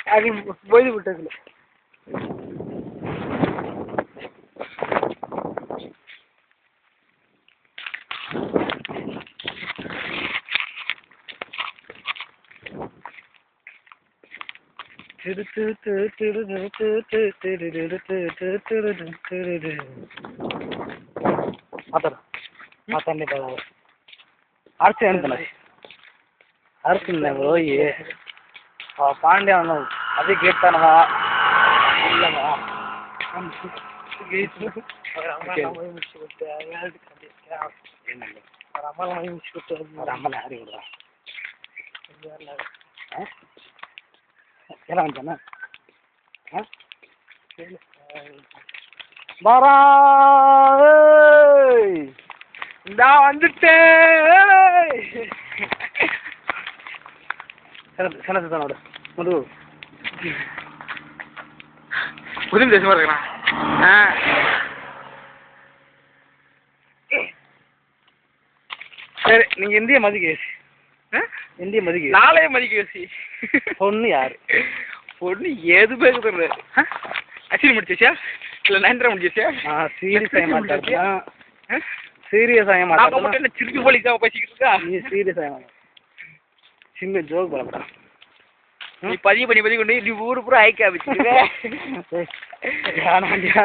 அது போய் விட்டதுல ಅರ್ಚೆ ಅಂತಲ್ಲ ಅರ್ಚಿಲ್ಲ ಹೋಗಿ ಪಾಂಡ್ಯ ಅದೇ ಗೇಟ್ ತಾನವ ಇಲ್ಲವ ಅಮ್ಮನ ಯಾರು ಎಲ್ಲ ಅಂತಾನ பாரா நான் வந்துட்டேன் சனத்தனோட முது புதிய தேசமா இருக்கான் சரி நீங்க இந்திய மதிக்கேசி இந்திய மதிக்க நாளைய மதிக்கேசி பொண்ணு யாரு பொண்ணு ஏது பேசுறது அசிரி முடிச்சா இல்ல நயன்தரா முடிச்சா சீரியஸ் ஆக மாட்டாங்க சீரியஸ் ஆக மாட்டாங்க என்ன சிரிச்சு போலிக்கா பேசிக்கிட்டு இருக்கா நீ சீரியஸ் ஆக மாட்டாங்க சின்ன ஜோக் பண்ணடா நீ பதிவு கொண்டு நீ ஊரு பூரா ஐக்க வச்சிருக்க யானாடியா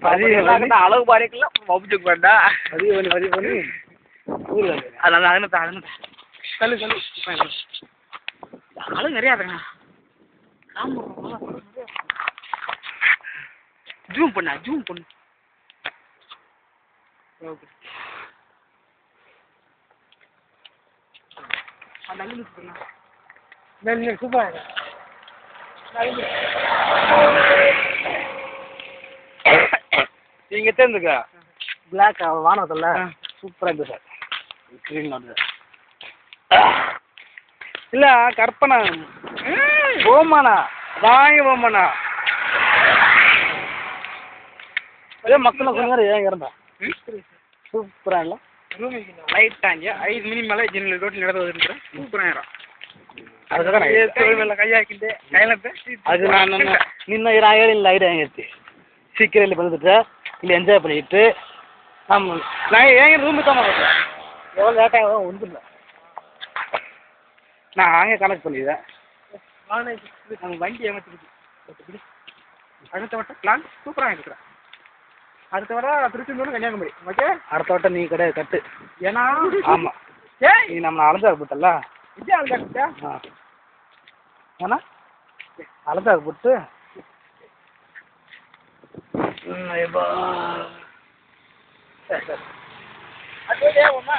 பதிவு அளவு பாருக்கல மொபைல் ஜோக் பண்ணடா பதிவு பண்ணி ஊர்ல அதனால கல்லு ஆளு நிறைய இருக்காங்க ஜூம் பண்ணு ஓகே அந்த அங்க பண்ணு நான் சூப்பர் நீங்க தெரிந்துக்க பிளாக் வானத்துல சூப்பரா இருக்கு சார் ஸ்கிரீன் வந்து இல்ல கற்பனா ஓமனா வாங்கி ஓமனா அதே மக்கள் கொஞ்ச நேரம் ஏன் இருந்தா சூப்பரா இல்ல லைட் டாங்க 5 மினி மேல ஜெனரல் ரோட்ல நடந்து சூப்பரா இரு ಅದಕ್ಕೆ ಕೈ ಹಾಕಿದ್ದೆ ಕೈಲತ್ತೆ ಅದು ನಾನು ನಿನ್ನ ಹೇಳಿಲ್ಲ ಐಡಿಯಾ ಹೆಂಗೈತಿ ಸೀಕಿರಲ್ಲಿ ಬಂದ್ಬಿಟ್ರೆ ಇಲ್ಲಿ ಎಂಜಾಯ್ பண்ணிட்டு ஆமாம் நான் ஏன் ரூமுக்கு தான் வரேன் எவ்வளோ லேட் ஆகும் ஒன்றும் நான் அங்கே கனெக்ட் பண்ணிடுறேன் நம்ம வண்டி ஏமாற்றிருக்கு அடுத்த வட்டம் பிளான் சூப்பராக இருக்கிறேன் அடுத்த வர திருச்செந்தூர் கன்னியாகுமரி ஓகே அடுத்த வட்டம் நீ கிடையாது கட்டு ஏன்னா ஆமாம் நீ நம்ம அலஞ்சாக்கு போட்டல விஜய் அலஞ்சாக்கிட்டா ஏன்னா அலஞ்சாக்கு போட்டு சரி சரி அது ஒன்றா